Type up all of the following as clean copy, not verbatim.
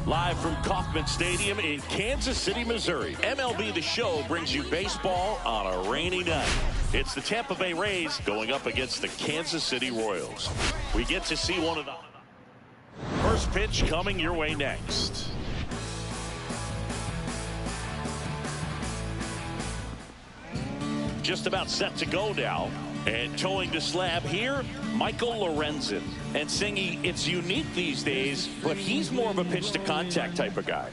Live from Kauffman Stadium in Kansas City, Missouri, MLB The Show brings you baseball on a rainy night. It's the Tampa Bay Rays going up against the Kansas City Royals. We get to see one of the first pitch coming your way next. Just about set to go now. And towing the slab here, Michael Lorenzen. And Singy, it's unique these days, but he's more of a pitch-to-contact type of guy.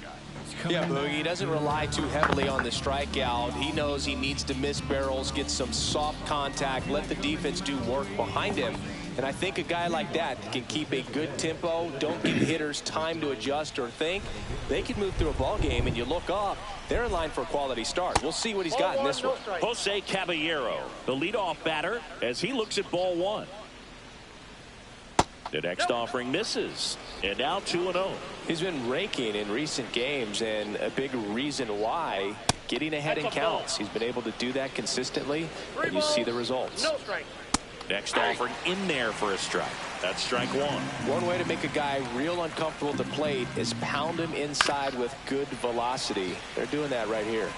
Yeah, Boogie, he doesn't rely too heavily on the strikeout. He knows he needs to miss barrels, get some soft contact, let the defense do work behind him. And I think a guy like that can keep a good tempo, don't give hitters time to adjust or think. They can move through a ball game, and you look up, they're in line for a quality start. We'll see what he's got in this one. Jose Caballero, the leadoff batter, as he looks at ball one. The next offering misses, and now 2-0. He's been raking in recent games, and a big reason why, getting ahead in counts. He's been able to do that consistently, and you see the results. Next offering in there for a strike. That's strike one. One way to make a guy real uncomfortable at the plate is pound him inside with good velocity. They're doing that right here.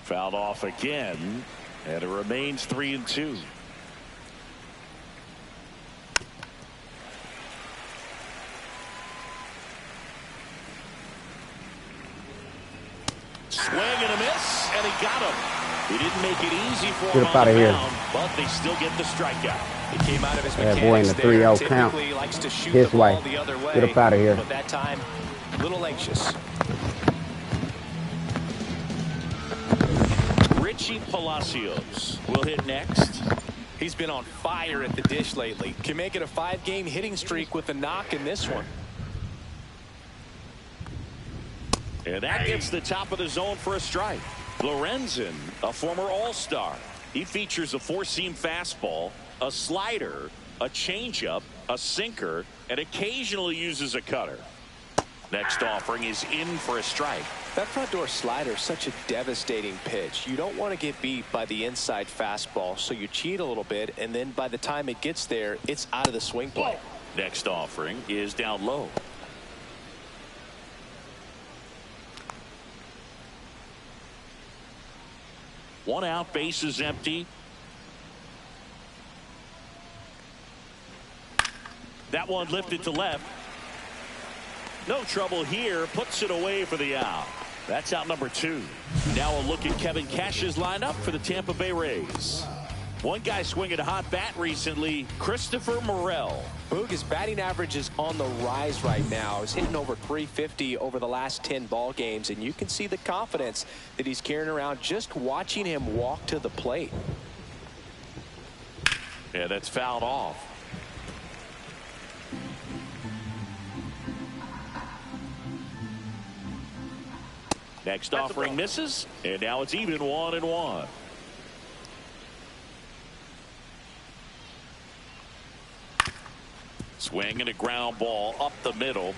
Fouled off again, and it remains 3-2. Swing and a miss, and he got him. He didn't make it easy for him on the mound, but they still get the strikeout. He came out of his that boy in the 3-0 count. Likes to shoot his the ball way. The other way. Get up out of here. But that time, a little anxious. Richie Palacios will hit next. He's been on fire at the dish lately. Can make it a 5-game hitting streak with a knock in this one. And that gets the top of the zone for a strike. Lorenzen, a former All-Star. He features a four-seam fastball, a slider, a changeup, a sinker, and occasionally uses a cutter. Next offering is in for a strike. That front door slider is such a devastating pitch. You don't want to get beat by the inside fastball, so you cheat a little bit, and then by the time it gets there, it's out of the swing play. Next offering is down low. One out, base is empty. That one lifted to left. No trouble here. Puts it away for the out. That's out number 2. Now a look at Kevin Cash's lineup for the Tampa Bay Rays. One guy swinging a hot bat recently, Christopher Morel. Boog, his batting average is on the rise right now. He's hitting over 350 over the last 10 ball games, and you can see the confidence that he's carrying around just watching him walk to the plate. Yeah, that's fouled off. Next offering misses, and now it's even 1-1. Swing and a ground ball up the middle.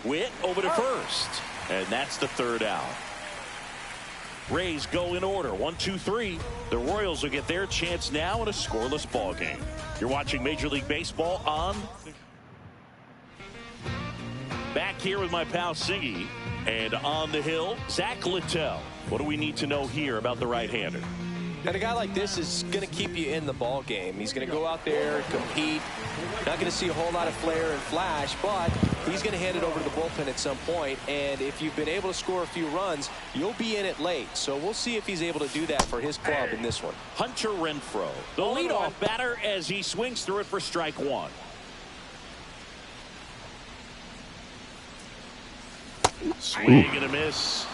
Witt over to first, and that's the third out. Rays go in order, 1, 2, 3. The Royals will get their chance now in a scoreless ball game. You're watching Major League Baseball on. Back here with my pal Siggy, and on the hill, Zach Littell. What do we need to know here about the right-hander? And a guy like this is going to keep you in the ball game. He's going to go out there, compete. Not going to see a whole lot of flair and flash, but he's going to hand it over to the bullpen at some point. And if you've been able to score a few runs, you'll be in it late. So we'll see if he's able to do that for his club in this one. Hunter Renfroe, the leadoff batter, as he swings through it for strike one. Swing and a miss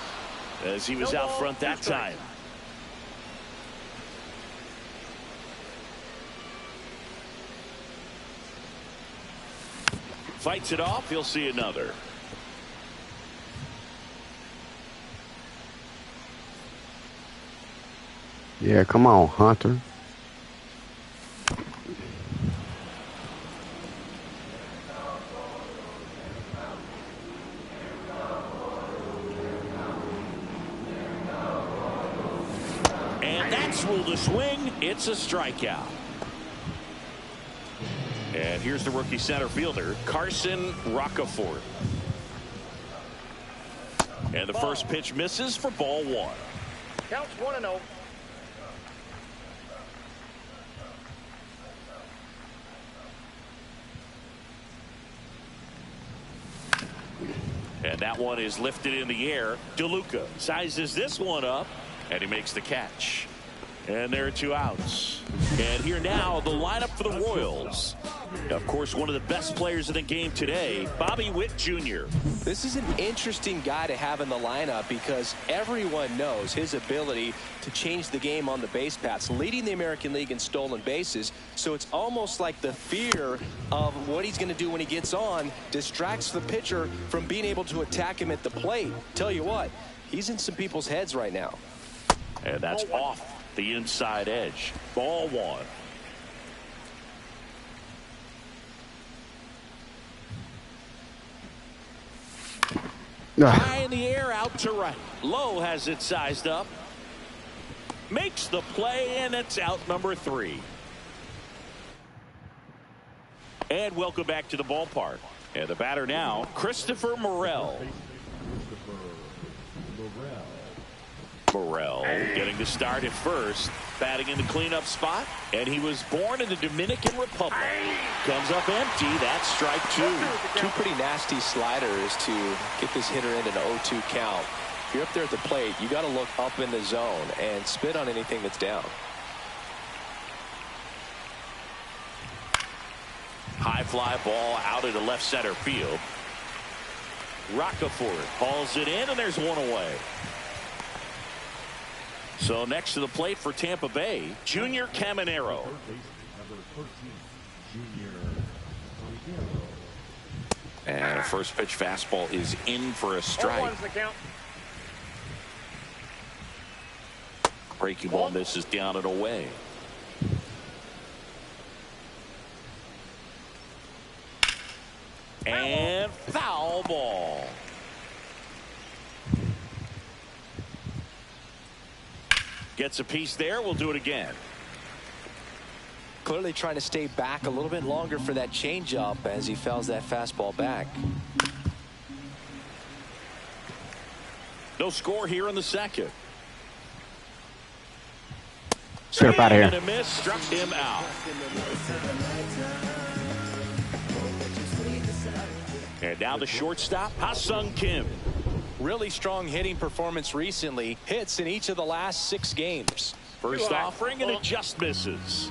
as he was out front that time. Fights it off. He'll see another. Yeah, come on, Hunter. And that's ruled a swing. It's a strikeout. And here's the rookie center fielder, Carson Roccaforte. And the first pitch misses for ball 1. Counts 1-0. And that one is lifted in the air. DeLuca sizes this one up, and he makes the catch. And there are 2 outs. And here now, the lineup for the Royals. Of course, one of the best players in the game today, Bobby Witt Jr. This is an interesting guy to have in the lineup because everyone knows his ability to change the game on the base paths, leading the American League in stolen bases. So it's almost like the fear of what he's going to do when he gets on distracts the pitcher from being able to attack him at the plate. Tell you what, he's in some people's heads right now. And that's off the inside edge. Ball 1. High in the air, out to right. Lowe has it sized up. Makes the play, and it's out number 3. And welcome back to the ballpark. And the batter now, Christopher Morel. Morel getting the start at first, batting in the cleanup spot, and he was born in the Dominican Republic. Comes up empty. That's strike 2. 2 pretty nasty sliders to get this hitter in an 0-2 count. If you're up there at the plate, you got to look up in the zone and spit on anything that's down. High fly ball out into left center field. Roccaforte hauls it in, and there's 1 away. So next to the plate for Tampa Bay, Junior Caminero. And a first pitch fastball is in for a strike. Breaking ball misses down and away. And foul ball. Gets a piece there. We'll do it again. Clearly trying to stay back a little bit longer for that changeup as he fouls that fastball back. No score here in the second. Get up out of here. And a miss struck him out. And now the shortstop, Ha-Sung Kim. Really strong hitting performance recently. Hits in each of the last 6 games. First offering, and it just misses.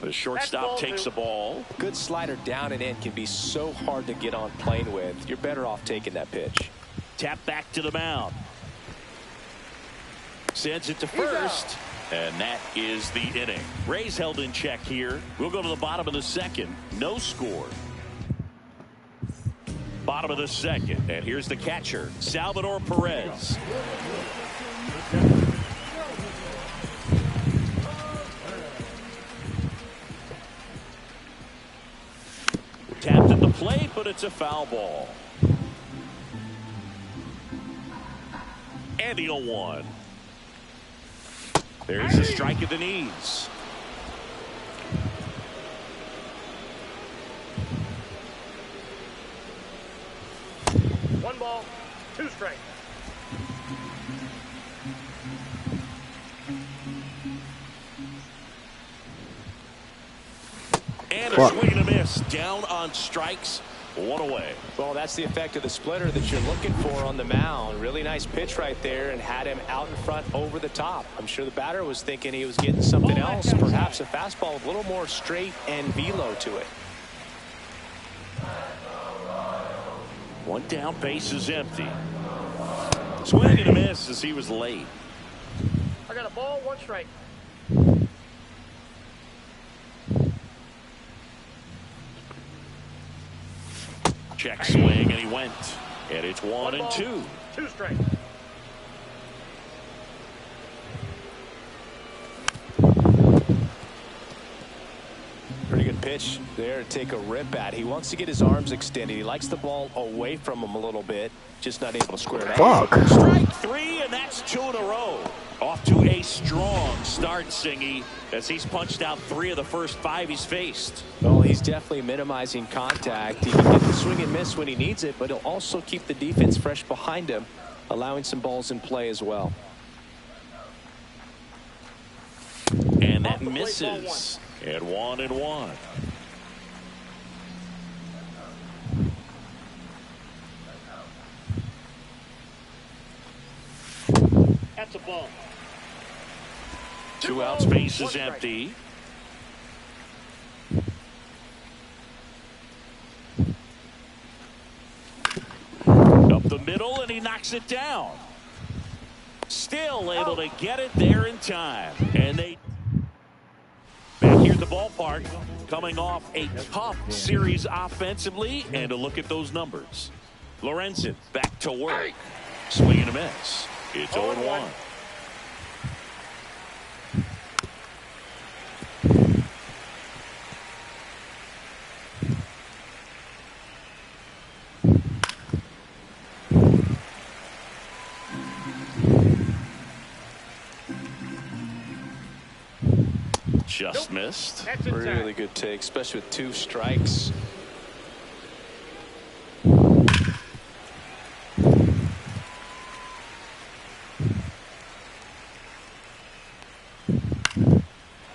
The shortstop takes the ball. Good slider down and in can be so hard to get on plane with. You're better off taking that pitch. Tap back to the mound. Sends it to first. And that is the inning. Rays held in check here. We'll go to the bottom of the second. No score. Bottom of the second. And here's the catcher, Salvador Perez. Tapped at the plate, but it's a foul ball. And the 0-1. There's a strike at the knees. One ball, 2 strikes. And a swing and a miss. Down on strikes. 1 away. Well, that's the effect of the splitter that you're looking for on the mound. Really nice pitch right there and had him out in front over the top. I'm sure the batter was thinking he was getting something else, perhaps a fastball with a little more straight and velo to it. 1 down, base is empty. Swing and a miss as he was late. I got a ball, 1 strike. Check swing, and he went. And it's 1 and 2. 2 strikes. Pretty good pitch. pitch there to take a rip at. He wants to get his arms extended. He likes the ball away from him a little bit. Just not able to square it out. Fuck. Strike three, and that's 2 in a row. Off to a strong start, Singy, as he's punched out 3 of the first 5 he's faced. Well, he's definitely minimizing contact. He can get the swing and miss when he needs it, but he'll also keep the defense fresh behind him, allowing some balls in play as well. And that misses at 1-1. That's a ball. 2 outs, base is empty. Up the middle, and he knocks it down. Still able to get it there in time. And they back here at the ballpark, coming off a tough series offensively, and a look at those numbers. Lorenzen back to work. Swing and a miss. It's 0-1. Just missed. Really good take, especially with 2 strikes.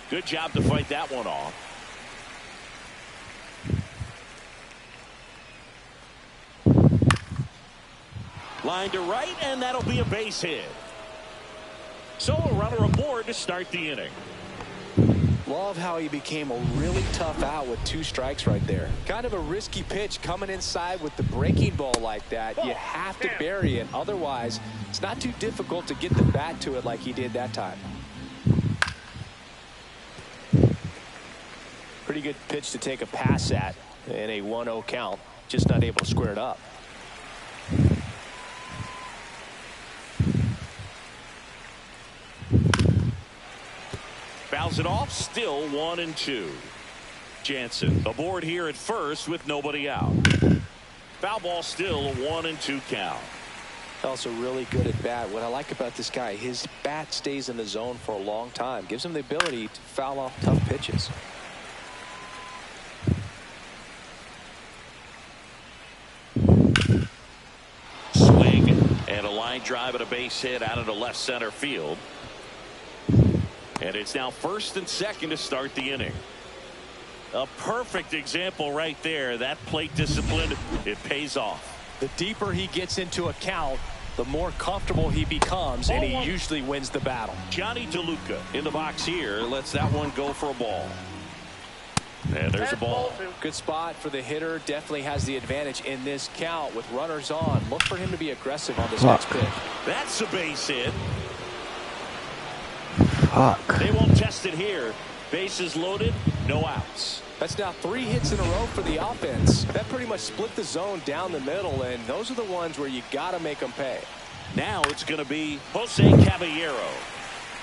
Good job to fight that one off. Line to right, and that'll be a base hit. So a runner aboard to start the inning. Love how he became a really tough out with 2 strikes right there. Kind of a risky pitch coming inside with the breaking ball like that. You have to bury it. Otherwise, it's not too difficult to get the bat to it like he did that time. Pretty good pitch to take a pass at in a 1-0 count. Just not able to square it up. Fouls it off, still 1-2. Jansen aboard here at first with nobody out. Foul ball, still a 1-2 count. Also really good at bat. What I like about this guy, his bat stays in the zone for a long time. Gives him the ability to foul off tough pitches. Swing and a line drive and a base hit out into left center field. And it's now 1st and 2nd to start the inning. A perfect example right there. That plate discipline, it pays off. The deeper he gets into a count, the more comfortable he becomes, and he usually wins the battle. Johnny DeLuca in the box here lets that one go for a ball. And there's a ball. Good spot for the hitter. Definitely has the advantage in this count with runners on. Look for him to be aggressive on this next pitch. That's a base hit. Fuck. They won't test it here. Bases loaded, no outs. That's now 3 hits in a row for the offense. That pretty much split the zone down the middle, and those are the ones where you got to make them pay. Now it's going to be Jose Caballero.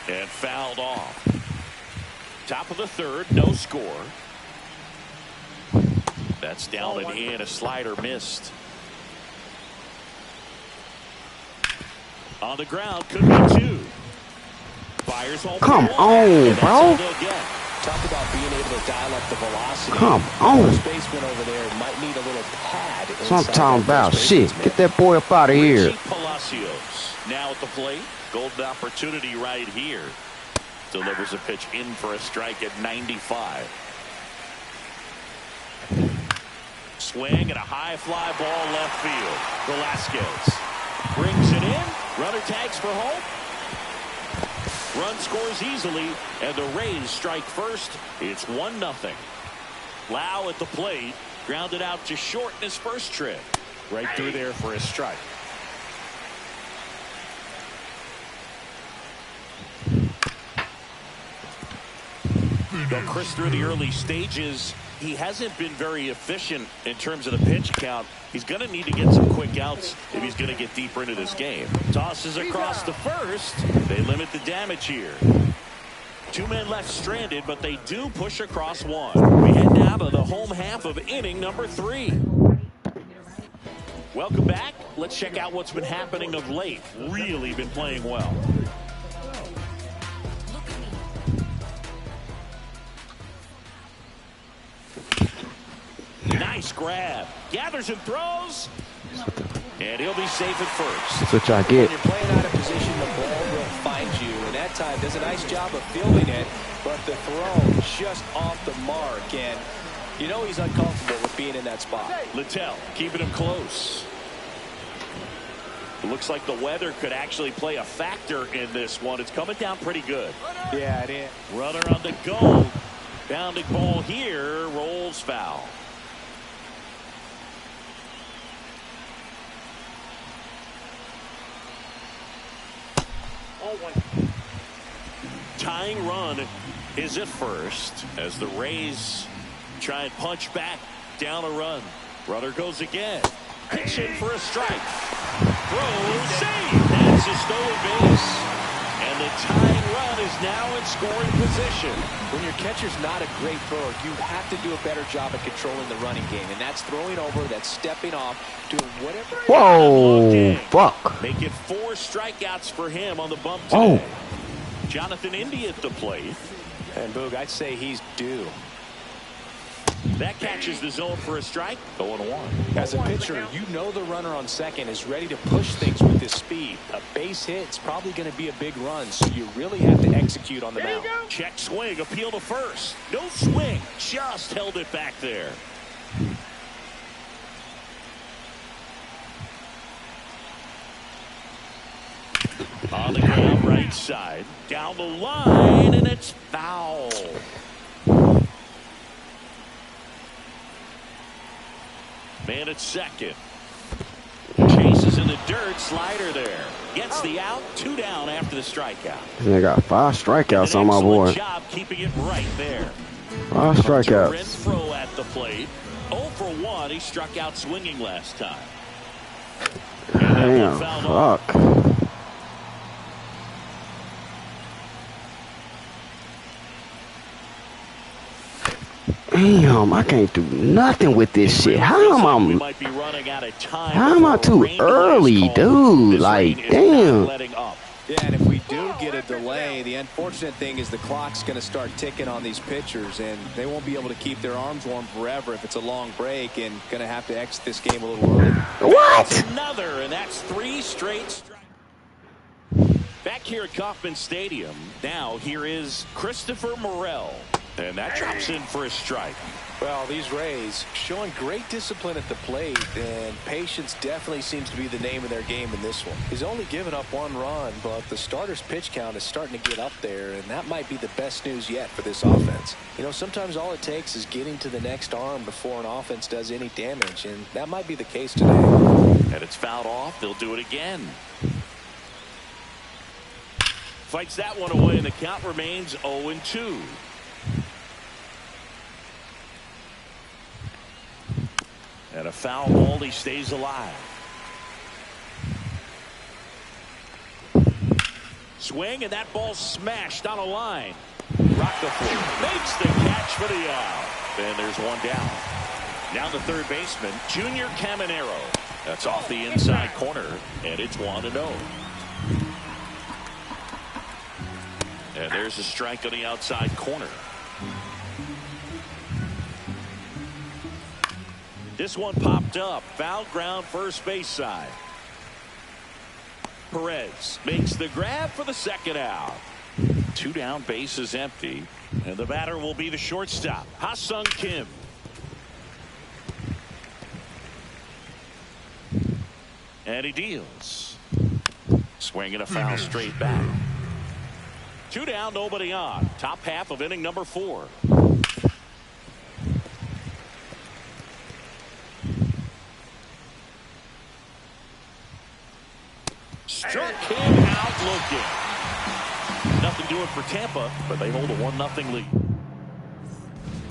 And fouled off. Top of the 3rd, no score. That's down and in. A slider missed. On the ground, could be 2. Fires home. Come on, bro. Talk about being able to dial up the velocity. Come on. First baseman over there might need a little pad. That's what I'm talking about. Shit, get that boy up out of here. Palacios now at the plate. Golden opportunity right here. Delivers a pitch in for a strike at 95. Swing and a high fly ball left field. Velasquez brings it in. Runner tags for home. Run scores easily, and the Rays strike first. It's 1-0. Lau at the plate, grounded out to short in his first trip. Right through there for a strike. Though Chris, through the early stages, he hasn't been very efficient in terms of the pitch count. He's going to need to get some quick outs if he's going to get deeper into this game. Tosses across the first. They limit the damage here. Two men left stranded, but they do push across one. We head now to the home half of inning number 3. Welcome back. Let's check out what's been happening of late. Really been playing well. Nice grab. Gathers and throws. And he'll be safe at first. That's what y'all get. When you're playing out of position, the ball will find you. And that time does a nice job of fielding it. But the throw just off the mark. And you know he's uncomfortable with being in that spot. Littell keeping him close. It looks like the weather could actually play a factor in this one. It's coming down pretty good. Yeah, it is. Runner on the go. Bounding ball here. Rolls foul. Tying run is at first as the Rays try and punch back down a run. Runner goes again. Pitch in for a strike. Throw, save. That's a stolen base. And the tying run is now in scoring position. When your catcher's not a great thrower, you have to do a better job at controlling the running game. And that's throwing over, that's stepping off, doing whatever. Whoa, fuck. Make it 4 strikeouts for him on the bump today. Jonathan Indy at the plate. And Boog, I'd say he's due. That catches the zone for a strike. 0-1. As a pitcher, you know the runner on second is ready to push things with his speed. A base hit's probably going to be a big run, so you really have to execute on the mound. Check swing, appeal to first. No swing, just held it back there. On the ground, right side. Down the line, and it's foul. Man at second. Chases in the dirt. Slider there. Gets the out. 2 down after the strikeout. They got 5 strikeouts on my boy. Job keeping it right there. 5 strikeouts. Renfro at the plate. 0 for 1. He struck out swinging last time. Damn, fuck. Damn, I can't do nothing with this shit. How am I too early, dude? Like, damn. Yeah, and if we do get a delay, the unfortunate thing is the clock's going to start ticking on these pitchers, and they won't be able to keep their arms warm forever if it's a long break, and going to have to exit this game a little early. What? That's another, and that's 3 straight strikes. Back here at Kauffman Stadium, now here is Christopher Morel. And that drops in for a strike. Well, these Rays showing great discipline at the plate, and patience definitely seems to be the name of their game in this one. He's only given up 1 run, but the starter's pitch count is starting to get up there, and that might be the best news yet for this offense. You know, sometimes all it takes is getting to the next arm before an offense does any damage, and that might be the case today. And it's fouled off. They'll do it again. Fights that one away, and the count remains 0-2. And a foul ball, he stays alive. Swing, and that ball smashed on a line. Rockefeller makes the catch for the out. And there's 1 down. Now the third baseman, Junior Caminero. That's off the inside corner, and it's 1-0. And there's a strike on the outside corner. This one popped up. Foul ground first base side. Perez makes the grab for the second out. 2 down, base is empty. And the batter will be the shortstop, Ha-Sung Kim. And he deals. Swinging a foul straight back. 2 down, nobody on. Top half of inning number 4. Struck him out looking. Nothing doing for Tampa, but they hold a 1-0 lead.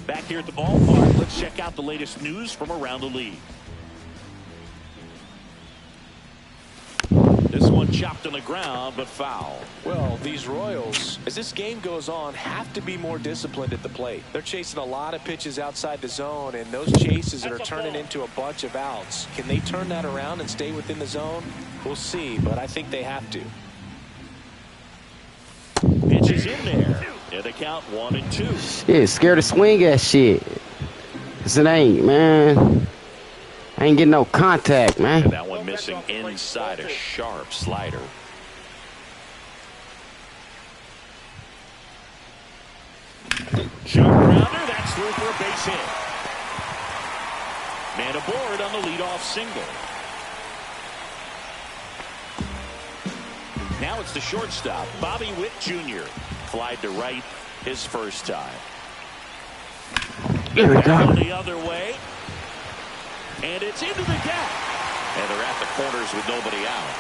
Back here at the ballpark, let's check out the latest news from around the league. This one chopped on the ground, but foul. Well, these Royals, as this game goes on, have to be more disciplined at the plate. They're chasing a lot of pitches outside the zone, and those chases are turning into a bunch of outs. Can they turn that around and stay within the zone? We'll see, but I think they have to. Pitch is in there. And the count 1-2. Shit, scared to swing that shit. 'Cause it ain't, man. I ain't getting no contact, man. And that one missing inside a sharp slider. Jump grounder, that's through for a base hit. Man aboard on the leadoff single. Now it's the shortstop, Bobby Witt Jr. Flied to right his first time. Here we go. The other way. And it's into the gap. And they're at the corners with nobody out.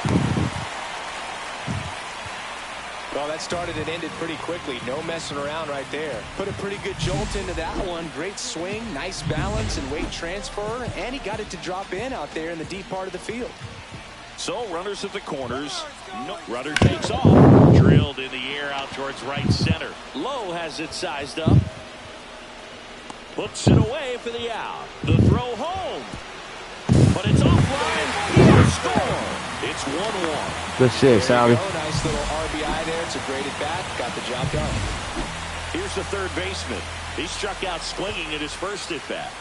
Well, that started and ended pretty quickly. No messing around right there. Put a pretty good jolt into that one. Great swing, nice balance and weight transfer. And he got it to drop in out there in the deep part of the field. So runners at the corners. No, runner takes off. Drilled in the air out towards right center. Lowe has it sized up. Puts it away for the out. The throw home. But it's offline. He'll score. It's 1-1. Good shit, Sally. Nice little RBI there. It's a great at bat. Got the job done. Here's the third baseman. He struck out swinging at his first at bat.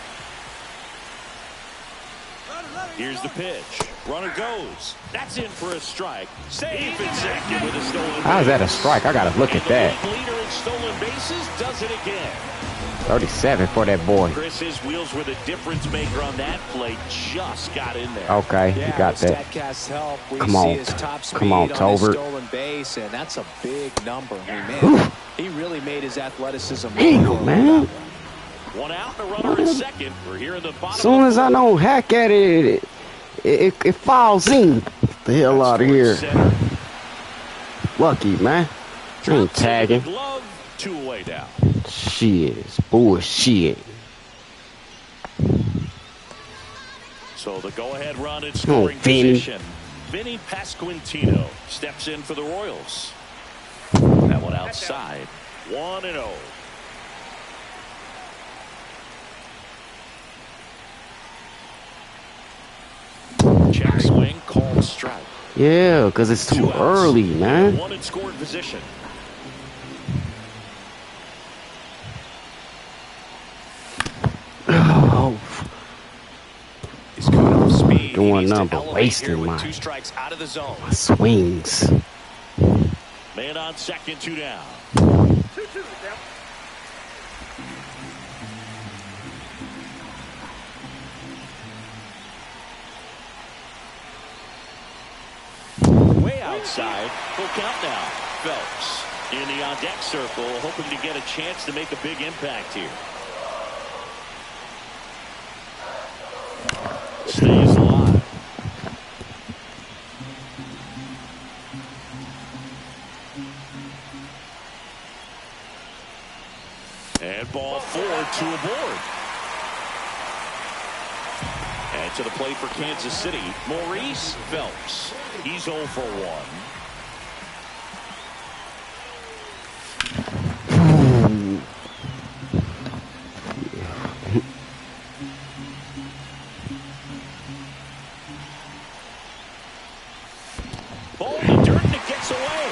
Here's the pitch. Runner goes. That's in for a strike. Safe and second with a stolen base. How's that a strike? I gotta look at that. The leader in stolen bases does it again. 37 for that boy. Chris, his wheels were the difference maker on that play. Just got in there. Okay, you got that. Help. We Come on, see his top speed come on, Tolbert. Stolen base, and that's a big number. Man, he really made his athleticism. Damn, man. One out, a runner in second. We're here in the bottom. As soon as I don't hack at it, it falls in. Get the hell out of here. Lucky, man. You ain't tagging. Glove, 2 away down. Shit, it's bullshit. So the go-ahead run in scoring position. Vinny Pasquantino steps in for the Royals. That one outside. 1-0. Check swing, called strike. Yeah, because it's too early, man. One in scoring position. Oh, He's coming off speed. doing nothing but wasting my 2 strikes out of the zone. swings. Man on second, 2 down. 2-2 down. Way outside. Full count now. Phelps in the on-deck circle, hoping to get a chance to make a big impact here. Stays alive. And ball 4, 2 aboard. And to the plate for Kansas City, Maurice Phelps. He's 0 for 1. Ball in the dirt and it gets away.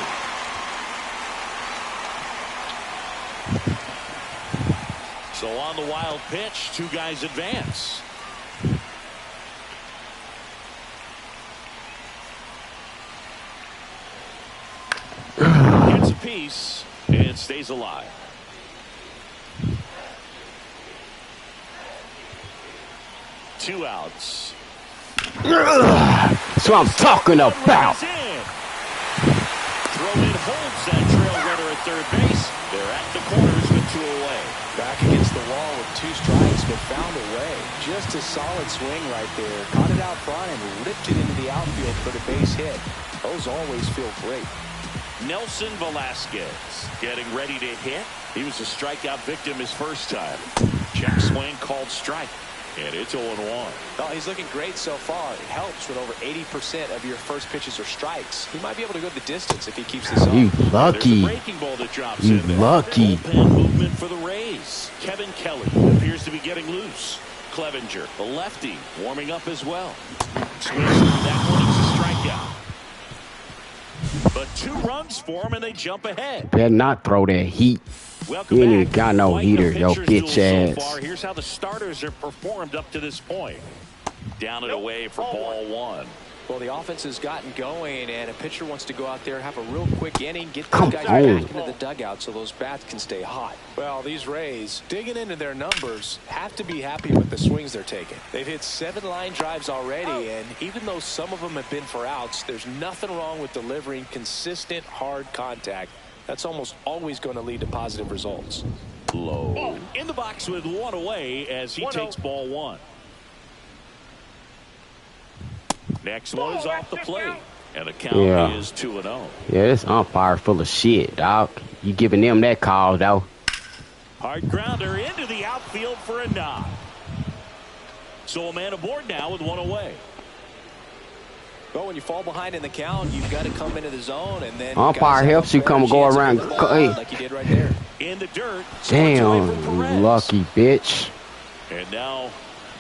So on the wild pitch, 2 guys advance. Gets a piece and stays alive. Two outs. That's what I'm talking about. Throw in holds that trail runner at third base. They're at the corners with 2 away. Back against the wall with 2 strikes, but found a way. Just a solid swing right there. Caught it out front and ripped it into the outfield for the base hit. Those always feel great. Nelson Velasquez getting ready to hit. He was a strikeout victim his first time. Jack swing called strike. And it's 0-1. Well, he's looking great so far. It helps when over 80% of your first pitches are strikes. He might be able to go the distance if he keeps this up. You lucky. You lucky. Bullpen movement for the Rays. Kevin Kelly appears to be getting loose. Clevenger, the lefty, warming up as well. Swings that one. It's a strikeout. But 2 runs for him, and they jump ahead. Better not throw that heat. Welcome You ain't back. even got no Quite heater, the yo, pitcher's bitch duel ass. So far. Here's how the starters have performed up to this point. Down and away for ball 1. Well, the offense has gotten going, and a pitcher wants to go out there, have a real quick inning, get Come those guys on. back into the dugout so those bats can stay hot. Well, these Rays, digging into their numbers, have to be happy with the swings they're taking. They've hit 7 line drives already, and even though some of them have been for outs, there's nothing wrong with delivering consistent, hard contact. That's almost always going to lead to positive results. Low. In the box with 1 away as he takes ball 1. Next one is off the plate. And the count is 2-0. Yeah, this umpire full of shit, dog. You giving them that call, though. Hard grounder into the outfield for a nod. So a man aboard now with 1 away. Well, when you fall behind in the count, you've got to come into the zone, and then umpire helps you come go around. Hey. Like you did right there. In the dirt. Damn, you lucky bitch. And now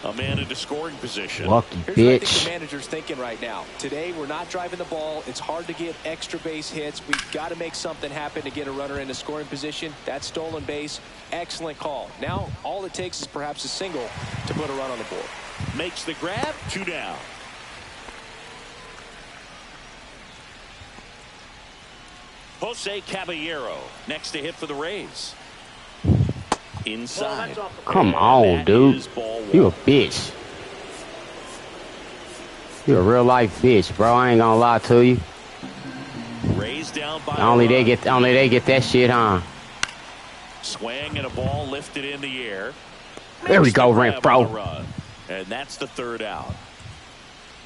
a man into scoring position. Lucky Here's what I think bitch. the manager's thinking right now. Today, we're not driving the ball. It's hard to get extra base hits. We've got to make something happen to get a runner into scoring position. That stolen base, excellent call. Now, all it takes is perhaps a single to put a run on the board. Makes the grab, 2 down. Jose Caballero next to hit for the Rays. Inside. Come on, dude. You a bitch. You a real life bitch, bro. I ain't gonna lie to you. Rays down by Only they get that shit, huh? Swing and a ball lifted in the air. There we go, Grab Renfro. on the run. And that's the 3rd out.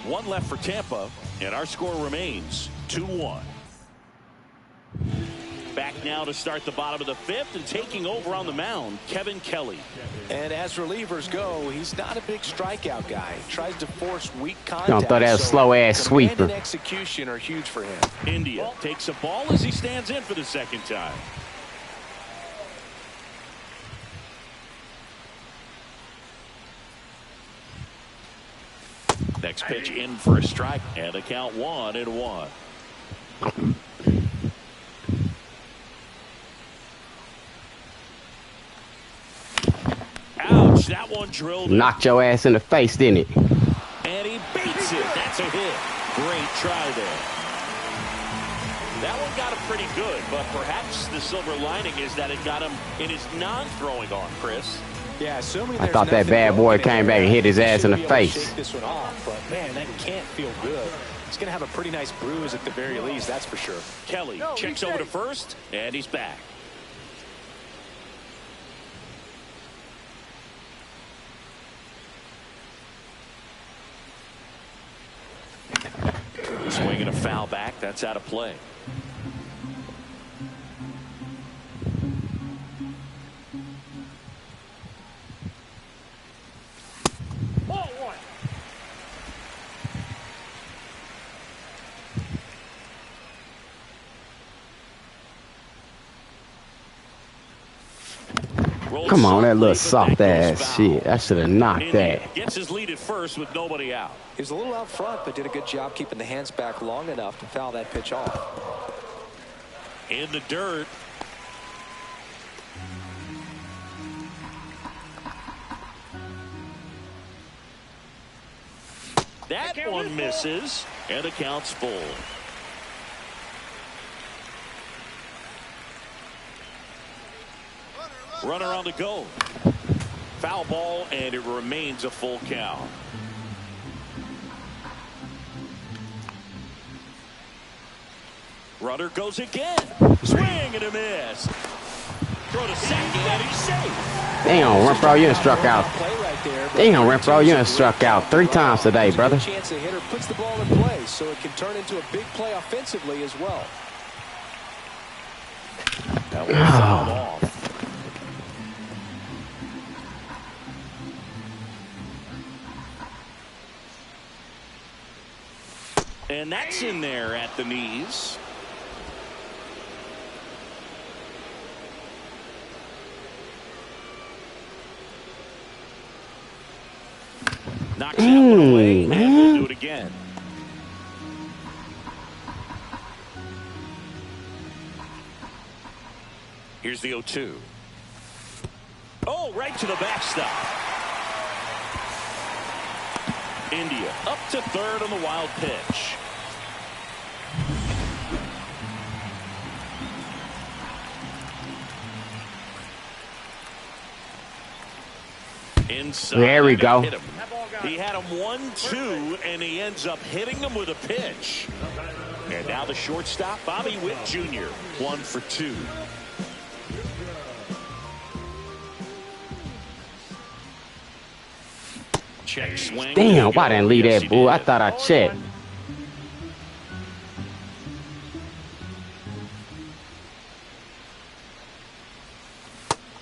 1 left for Tampa, and our score remains 2-1. Back now to start the bottom of the 5th, and taking over on the mound, Kevin Kelly. And as relievers go, he's not a big strikeout guy. He tries to force weak contact. Don't throw that slow-ass sweeper. And execution are huge for him. India takes a ball as he stands in for the 2nd time. Next pitch in for a strike, and the count 1-1. Ouch, that one drilled in. Knocked your ass in the face, didn't it? And he beats it. That's a hit. Great try there. That one got him pretty good, but perhaps the silver lining is that it got him in his non-throwing arm, Chris. Yeah, assuming I thought that bad boy came back and hit his ass in the face. Shake this one off, but man, that can't feel good. He's going to have a pretty nice bruise at the very least, that's for sure. Kelly checks over to first, and he's back. Swinging a foul back. That's out of play. Ball 1. Come on, that little soft ass shit. I should have knocked that. Gets his lead at first with nobody out. He was a little out front, but did a good job keeping the hands back long enough to foul that pitch off. In the dirt. That one misses, and the count's full. Runner on the go. Foul ball, and it remains a full count. Runner goes again. Swing and a miss. Throw to second, and he's safe. Damn, Renfro, you done struck out. Damn, Renfro, you done struck out 3 times today, brother. Chance the hitter puts the ball in play, so it can turn into a big play offensively as well. That was fouled off. And that's in there at the knees. Knocks that one away, and we'll do it again. Here's the 0-2. Oh, right to the backstop. India up to third on the wild pitch. Inside. There we go. He had him 1-2, and he ends up hitting him with a pitch. And now the shortstop, Bobby Witt Jr., 1 for 2. Check swing. Damn, why didn't leave that bull? I thought I checked.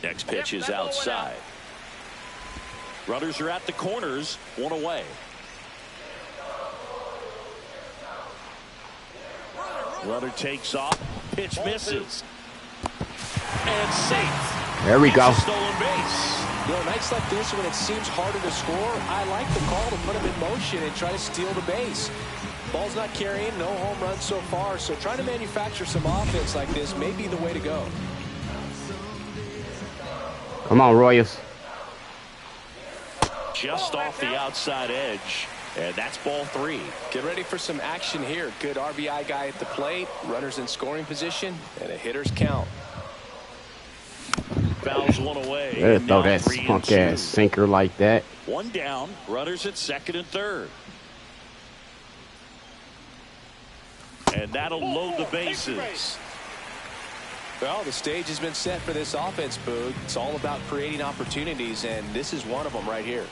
Next pitch is outside. Runners are at the corners, 1 away. Runner takes off, pitch misses. And safe. There we go. Stolen base. You know, nights like this when it seems harder to score, I like the call to put him in motion and try to steal the base. Ball's not carrying, no home runs so far, so trying to manufacture some offense like this may be the way to go. Come on, Royals. Just off the outside edge, and that's ball 3. Get ready for some action here. Good RBI guy at the plate, runners in scoring position, and a hitter's count. Fouls 1 away. Let's throw that punk ass sinker like that. 1 down, runners at second and third. And that'll load the bases. Well, the stage has been set for this offense, Boog. It's all about creating opportunities, and this is one of them right here.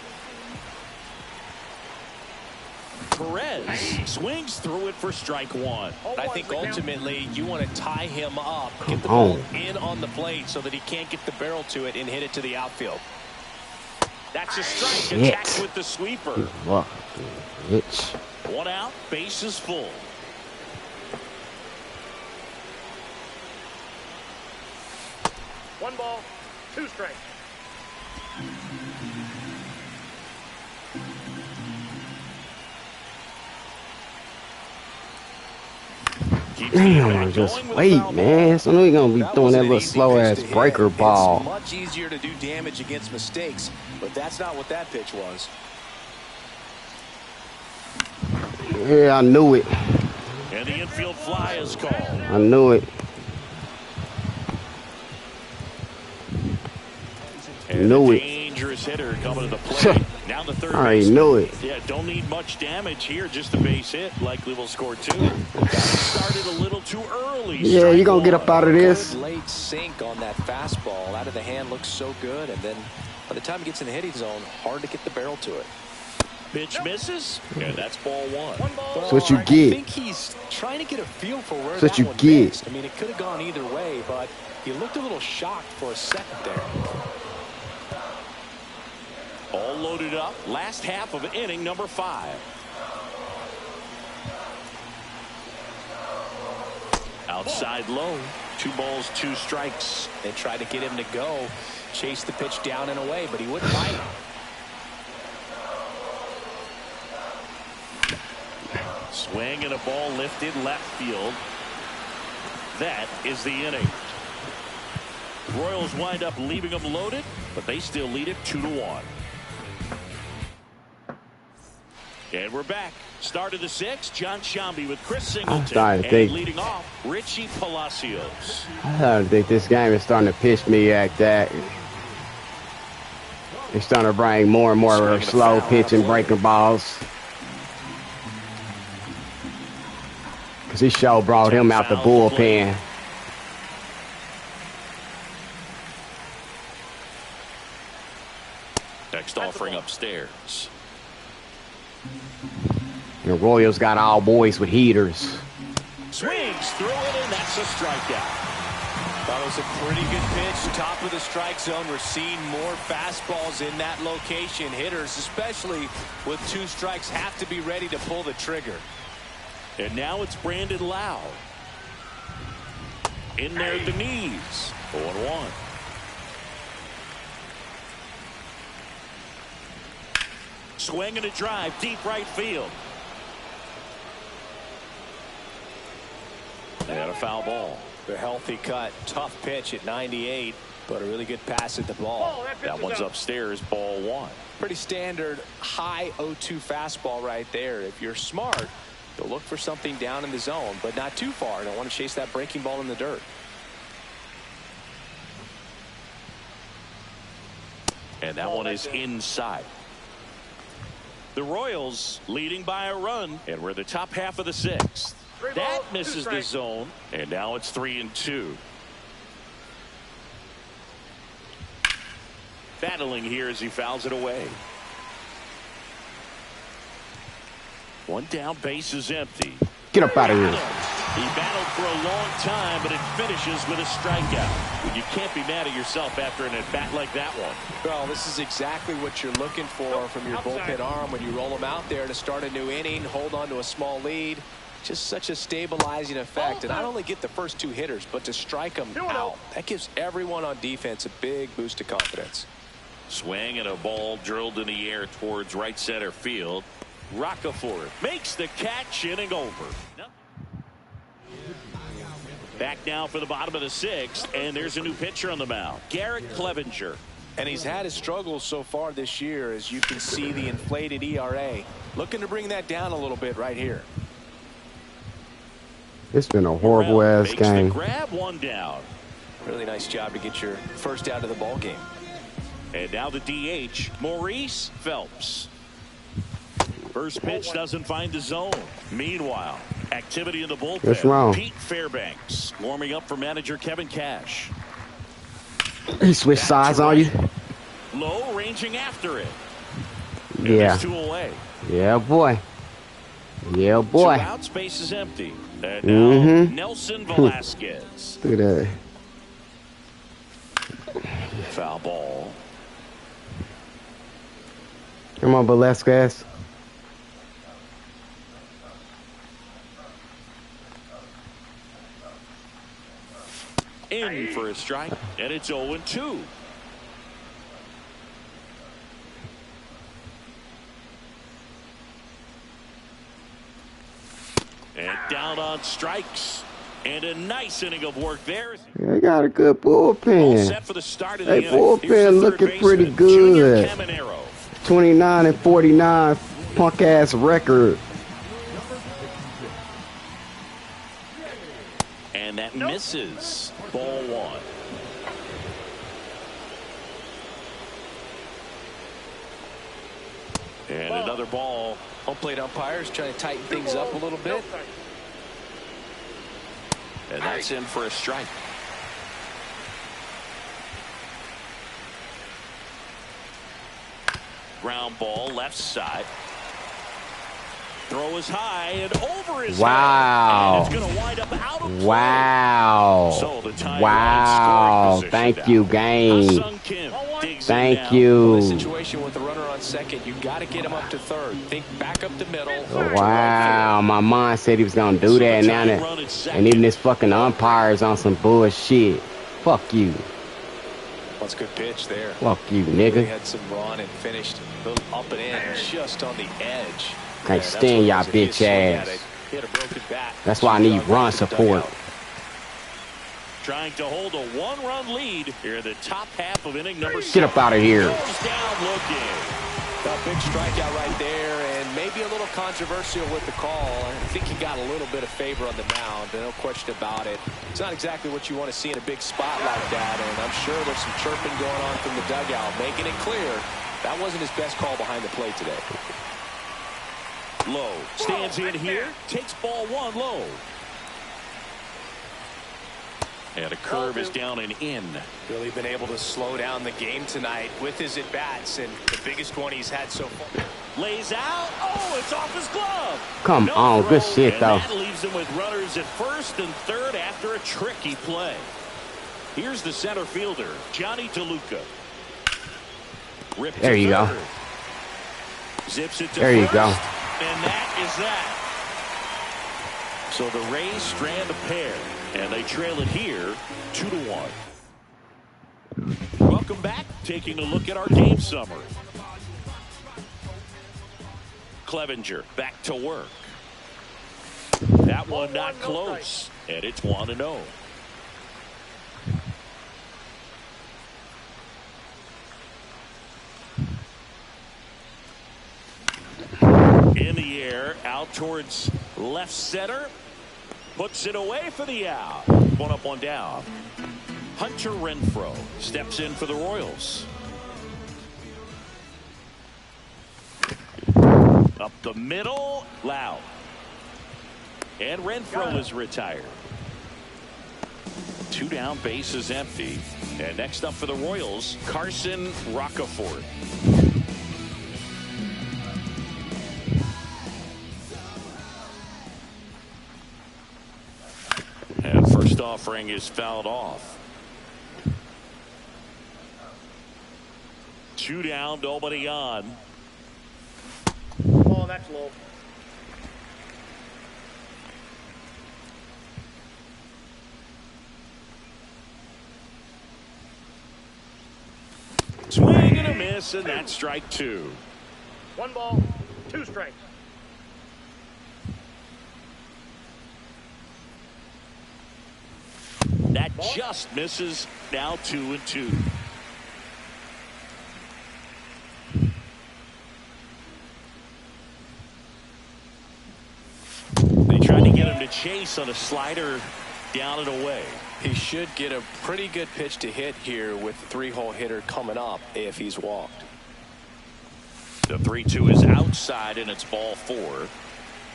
Perez swings through it for strike 1. I think ultimately you want to tie him up, get the ball in on the plate so that he can't get the barrel to it and hit it to the outfield. That's a strike. Attacked with the sweeper. Bitch. 1 out, base is full. One ball, 2 strikes. Damn, I just wait, man. So we're gonna be throwing that little slow ass breaker ball. It's much easier to do damage against mistakes, but that's not what that pitch was. Yeah, I knew it. And the infield fly is called. I knew it. Knew it. Dangerous hitter coming to the plate. Now the third. I already knew it. Yeah, don't need much damage here. Just a base hit. Likely will score 2. Started a little too early. Yeah, you gonna get up out of this. Good late sink on that fastball. Out of the hand looks so good, and then by the time he gets in the hitting zone, hard to get the barrel to it. Pitch misses, and that's ball 1. That's what you get. I think he's trying to get a feel for where That's what that you one get. missed. I mean, it could have gone either way, but he looked a little shocked for a second there. All loaded up. Last half of inning number 5. Outside low. 2 balls, 2 strikes. They tried to get him to go, chase the pitch down and away, but he wouldn't bite. Swing and a ball lifted left field. That is the inning. Royals wind up leaving them loaded, but they still lead it 2-1. And we're back. Start of the 6th. John Shambi with Chris Singleton. And leading off, Richie Palacios. I think this game is starting to piss me at that. It's starting to bring more and more slow pitch and breaking balls. Because he sure brought him out the bullpen. Next offering upstairs. The Royals got all boys with heaters. Swings through it, and that's a strikeout. That was a pretty good pitch. Top of the strike zone. We're seeing more fastballs in that location. Hitters, especially with 2 strikes, have to be ready to pull the trigger. And now it's Brandon Lau. In there at the knees. 0-1. Swing and a drive, deep right field. And a foul ball. A healthy cut, tough pitch at 98, but a really good pass at the ball. That one's upstairs, ball 1. Pretty standard high 0-2 fastball right there. If you're smart, you'll look for something down in the zone, but not too far. Don't want to chase that breaking ball in the dirt. And that one is inside. The Royals leading by a run, and we're the top half of the 6th. That misses the zone, and now it's 3-2. Battling here as he fouls it away. One down, base is empty. Get up out of here. He battled for a long time, but it finishes with a strikeout. You can't be mad at yourself after an at-bat like that one. Well, this is exactly what you're looking for from your bullpen arm when you roll them out there to start a new inning, hold on to a small lead. Just such a stabilizing effect. And not only get the first 2 hitters, but to strike them out. That gives everyone on defense a big boost of confidence. Swing and a ball drilled in the air towards right center field. Roccaforte makes the catch, inning over. Back now for the bottom of the 6th, and there's a new pitcher on the mound, Garrett Clevenger. And he's had his struggles so far this year, as you can see the inflated ERA. Looking to bring that down a little bit right here. It's been a horrible ass game. Grab one down. Really nice job to get your first out of the ball game. And now the DH, Maurice Phelps. First pitch doesn't find the zone. Meanwhile, activity in the bullpen. What's wrong? Pete Fairbanks warming up for manager Kevin Cash. He switched sides on you. Low, ranging after it. And Yeah. 2 away. Yeah, boy. Yeah, boy. 2 out, space is empty. And now Nelson Velasquez. Look at that. Foul ball. Come on, Velasquez. In for a strike, and it's 0-2. And down on strikes. And a nice inning of work there. They got a good All bullpen. set for the start of Hey, the inning. Here's the bullpen third looking baseman, pretty Junior good. Caminero. 29-49 punk ass record. And that misses. Ball 1. And another ball. Home plate umpires trying to tighten things up a little bit. And that's in for a strike. Ground ball left side. Throw is high and over his Wow. head. And it's going to wind up out of play. Wow. So the tying Wow. run in scoring Thank position you, now. game. Ha-Sung Kim digs in Thank now. Well, you. this situation with the runner on second, you got to get him up to third. Think back up the middle. Wow. My mind said he was going to do that now. And even this fucking umpire's on some bullshit. Fuck you. That's a good pitch there. Fuck you, He nigga. had some run and finished a little up and in, just on the edge. Can't that's stand what y'all it was. If he bitch swung at ass. it, he had a broken bat. That's why I need run support. Trying to hold a 1-run lead here in the top half of inning number 6. Get up out of here. Goes down looking. A big strikeout right there, and maybe a little controversial with the call. I think he got a little bit of favor on the mound, no question about it. It's not exactly what you want to see in a big spot like that, and I'm sure there's some chirping going on from the dugout, making it clear that wasn't his best call behind the plate today. Low stands in here, takes ball 1 low. And a curve is down and in. Really been able to slow down the game tonight with his at-bats, and the biggest one he's had so far. Lays out. Oh, it's off his glove. Come No on, good throw, shit, and though. that leaves him with runners at first and third after a tricky play. Here's the center fielder, Johnny DeLuca. Ripped There to you go. third. Zips it to There you first, go. and that is that. So the Rays strand a pair, and they trail it here 2-1. Welcome back. Taking a look at our game summary. Clevenger back to work. That one not close, and it's 1-0. In the air, out towards left center. Puts it away for the out. One up, one down. Hunter Renfroe steps in for the Royals. Up the middle, Loud. And Renfroe is retired. 2 down, bases empty. And next up for the Royals, Carson Rocafort. And first offering is fouled off. 2 down, nobody on. Oh, that's low. Swing and a miss, and that's strike 2. 1 ball, 2 strikes. That just misses. Now 2-2. They tried to get him to chase on a slider down and away. He should get a pretty good pitch to hit here with the 3-hole hitter coming up if he's walked. The 3-2 is outside, and it's ball 4.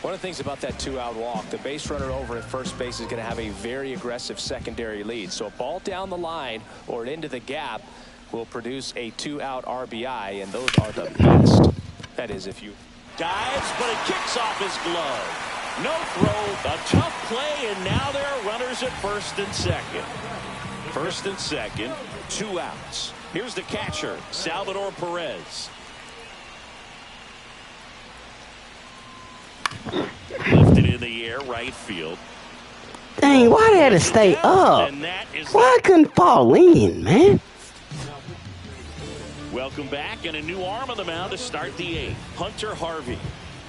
One of the things about that 2-out walk, the base runner over at first base is going to have a very aggressive secondary lead. So a ball down the line or into the gap will produce a 2-out RBI, and those are the best. That is, if you Dives, but it kicks off his glove. No throw, a tough play, and now there are runners at first and second. First and second, 2 outs. Here's the catcher, Salvador Perez. Lifted in the air, right field. Dang, why they had to stay up? Why I couldn't fall in, man? Welcome back, and a new arm on the mound to start the 8th. Hunter Harvey.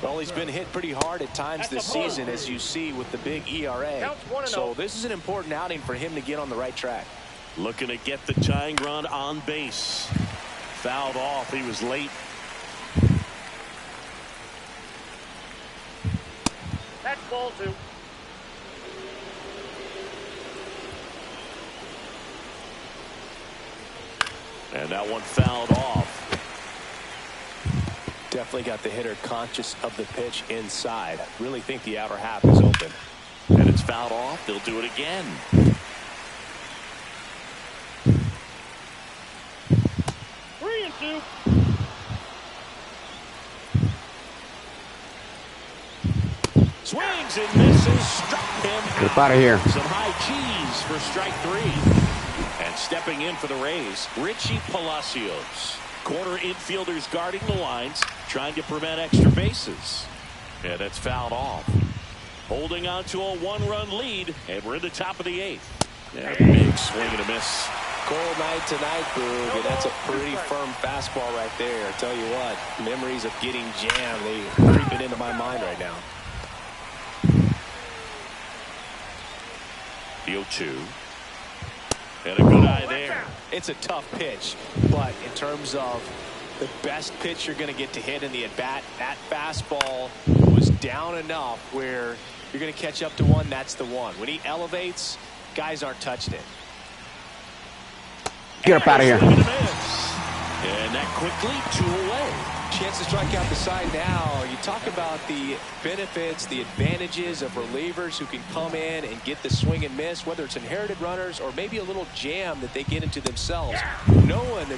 Well, he's been hit pretty hard at times this season, as you see with the big ERA. So this is an important outing for him to get on the right track. Looking to get the tying run on base. Fouled off. He was late. That's ball 2. And that one fouled off. Definitely got the hitter conscious of the pitch inside. Really think the outer half is open. And it's fouled off. They'll do it again. 3-2. Swings and misses. Struck him. Get out of here. Some high cheese for strike 3. And stepping in for the Rays, Richie Palacios. Corner infielders guarding the lines, trying to prevent extra bases. And that's fouled off. Holding on to a 1-run lead, and we're in the top of the 8th. Yeah, big swing and a miss. Cold night tonight, Boog, and that's a pretty firm fastball right there. I tell you what, memories of getting jammed, they creeping into my mind right now. The 0-2. And a good eye there. It's a tough pitch, but in terms of the best pitch you're going to get to hit in the at-bat, that fastball was down enough where you're going to catch up to one. That's the one. When he elevates, guys aren't touching it. Get up out of here. And that quickly 2 away. Chance to strike out the side now. You talk about the benefits, the advantages of relievers who can come in and get the swing and miss, whether it's inherited runners or maybe a little jam that they get into themselves, knowing that